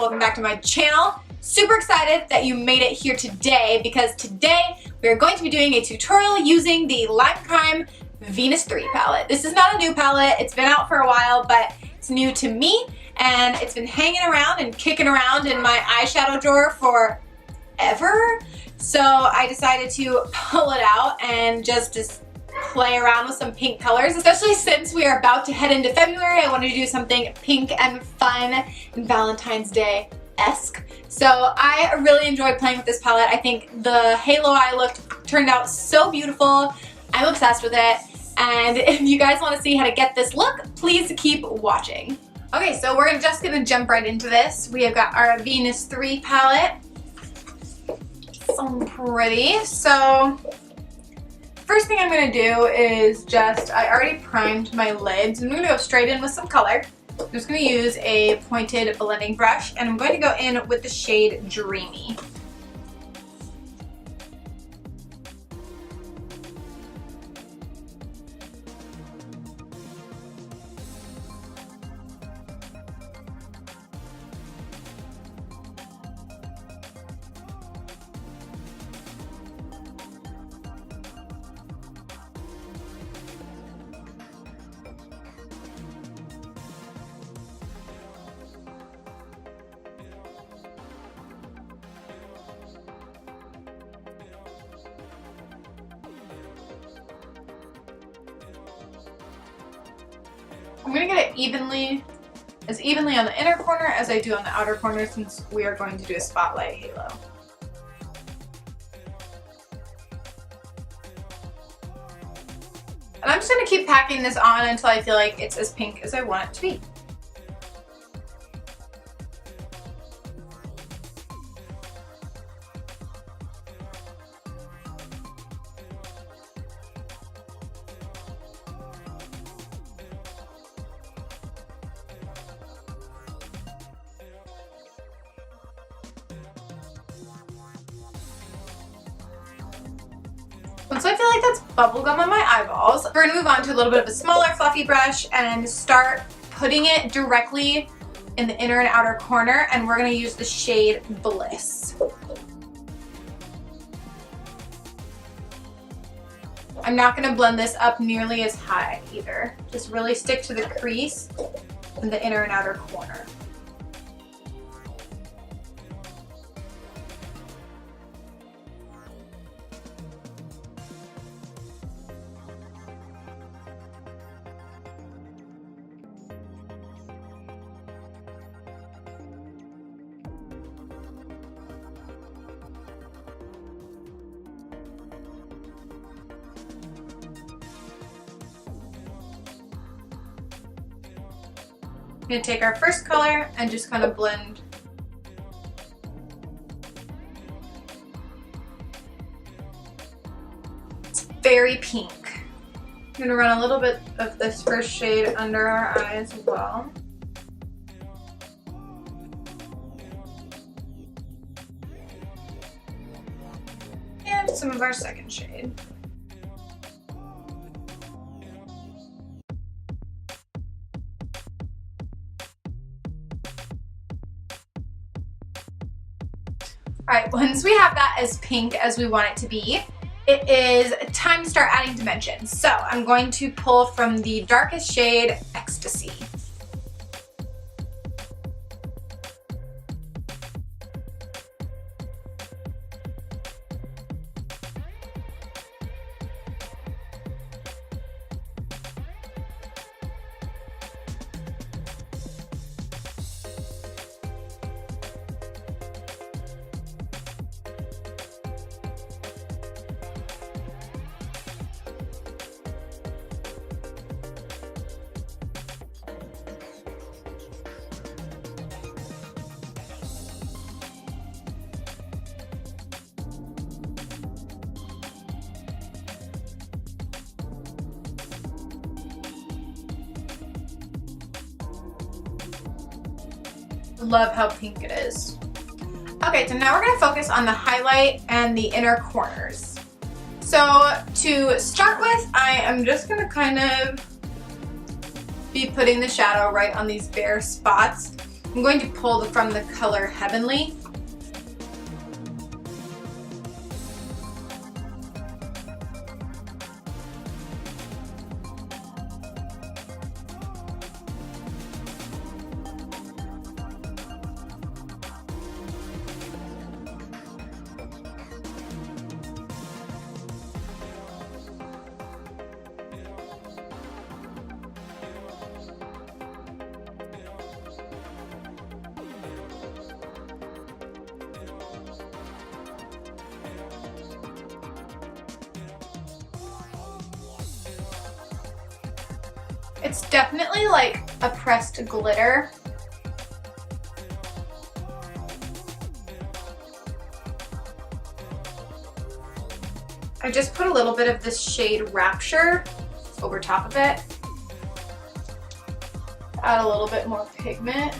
welcome back to my channel. Super excited that you made it here today because today we are going to be doing a tutorial using the LimeCrime Venus 3 palette. This is not a new palette, it's been out for a while, but it's new to me and it's been hanging around and kicking around in my eyeshadow drawer forever. So I decided to pull it out and just play around with some pink colors, especially since we are about to head into February. I wanted to do something pink and fun and Valentine's Day-esque. So I really enjoyed playing with this palette. I think the halo eye look turned out so beautiful. I'm obsessed with it. And if you guys want to see how to get this look, please keep watching. Okay, so we're just gonna jump right into this. We have got our Venus 3 palette. So pretty. So first thing I'm going to do is I already primed my lids. I'm going to go straight in with some color. I'm just going to use a pointed blending brush and I'm going to go in with the shade Dreamy. I'm going to get it as evenly on the inner corner as I do on the outer corner since we are going to do a spotlight halo. And I'm just going to keep packing this on until I feel like it's as pink as I want it to be. So I feel like that's bubblegum on my eyeballs. We're gonna move on to a little bit of a smaller fluffy brush and start putting it directly in the inner and outer corner, and we're gonna use the shade Bliss. I'm not gonna blend this up nearly as high either. Just really stick to the crease in the inner and outer corner. I'm going to take our first color and just kind of blend. It's very pink. I'm going to run a little bit of this first shade under our eye as well. And some of our second shade. Alright, once we have that as pink as we want it to be, it is time to start adding dimensions. So I'm going to pull from the darkest shade, Ecstasy. Love how pink it is. Okay, so now we're going to focus on the highlight and the inner corners. So to start with, I am just going to kind of be putting the shadow right on these bare spots. I'm going to pull from the color Heavenly. It's definitely like a pressed glitter. I just put a little bit of this shade Rapture over top of it. Add a little bit more pigment.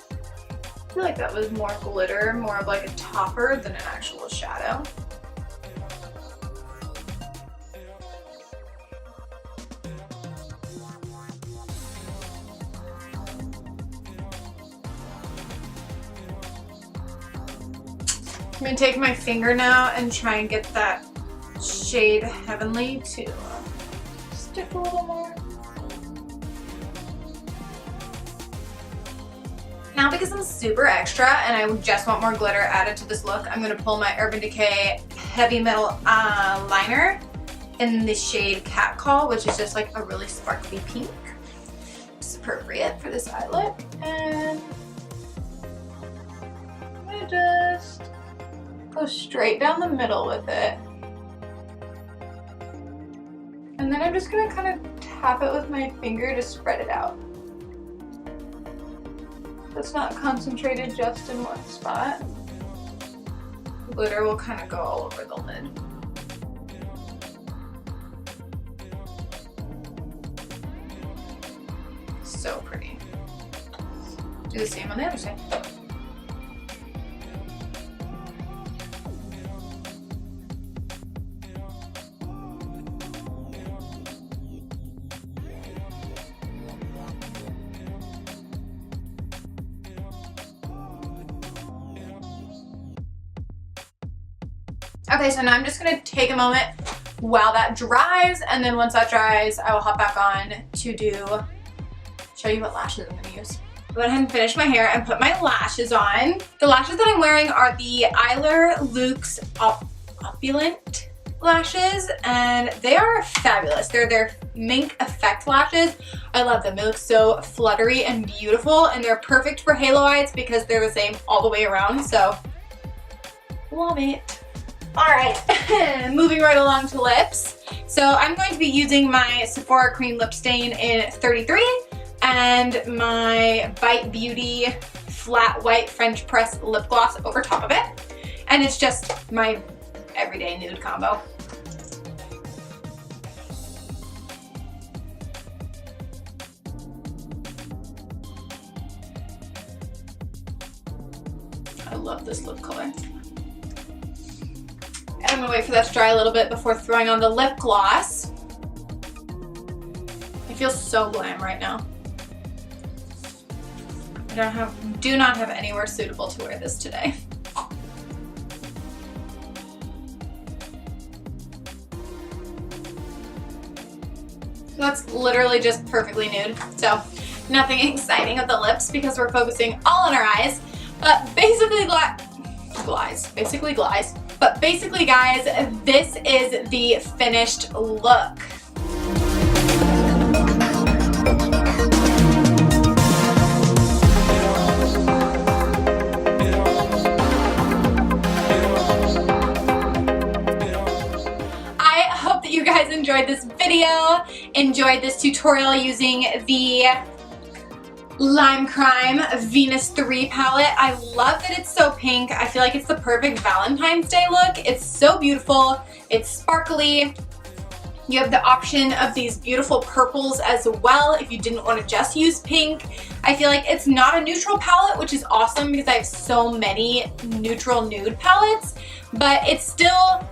I feel like that was more glitter, more of like a topper than an actual shadow. I'm gonna take my finger now and try and get that shade Heavenly to stick a little more. Now, because I'm super extra and I just want more glitter added to this look, I'm gonna pull my Urban Decay Heavy Metal liner in the shade Catcall, which is just like a really sparkly pink. It's appropriate for this eye look. And I'm gonna just go straight down the middle with it. And then I'm just gonna kind of tap it with my finger to spread it out. It's not concentrated just in one spot. Glitter will kind of go all over the lid. So pretty. Do the same on the other side. Okay, so now I'm just gonna take a moment while that dries, and then once that dries, I will hop back on to show you what lashes I'm gonna use. I went ahead and finished my hair and put my lashes on. The lashes that I'm wearing are the Isla Luxe Opulent lashes, and they are fabulous. They're their mink effect lashes. I love them. They look so fluttery and beautiful, and they're perfect for halo eyes because they're the same all the way around, so love it. All right, moving right along to lips. So I'm going to be using my Sephora Cream Lip Stain in 33 and my Bite Beauty Flat White French Press Lip Gloss over top of it. And it's just my everyday nude combo. I love this lip color. And I'm gonna wait for that to dry a little bit before throwing on the lip gloss. I feel so glam right now. I do not have anywhere suitable to wear this today. That's literally just perfectly nude. So nothing exciting with the lips because we're focusing all on our eyes. But basically But basically, guys, this is the finished look. I hope that you guys enjoyed this video, enjoyed this tutorial using the LimeCrime Venus 3 palette. I love that it's so pink. I feel like it's the perfect Valentine's Day look. It's so beautiful. It's sparkly. You have the option of these beautiful purples as well if you didn't want to just use pink. I feel like it's not a neutral palette, which is awesome because I have so many neutral nude palettes, but it's still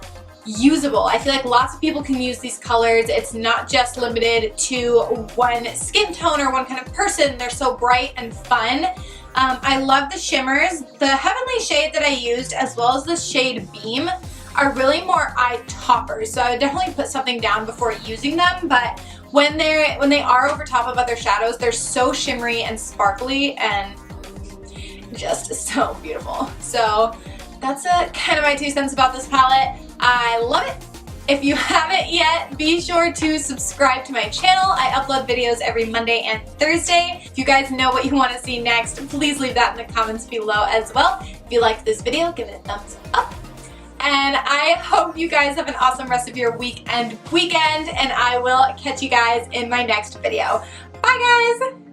usable. I feel like lots of people can use these colors. It's not just limited to one skin tone or one kind of person. They're so bright and fun. I love the shimmers. The Heavenly shade that I used, as well as the shade Beam, are really more eye toppers. So I would definitely put something down before using them, but when they are over top of other shadows, they're so shimmery and sparkly and just so beautiful. So that's kind of my 2 cents about this palette. I love it. If you haven't yet, be sure to subscribe to my channel. I upload videos every Monday and Thursday. If you guys know what you want to see next, please leave that in the comments below as well. If you liked this video, give it a thumbs up. And I hope you guys have an awesome rest of your week and weekend, and I will catch you guys in my next video. Bye guys!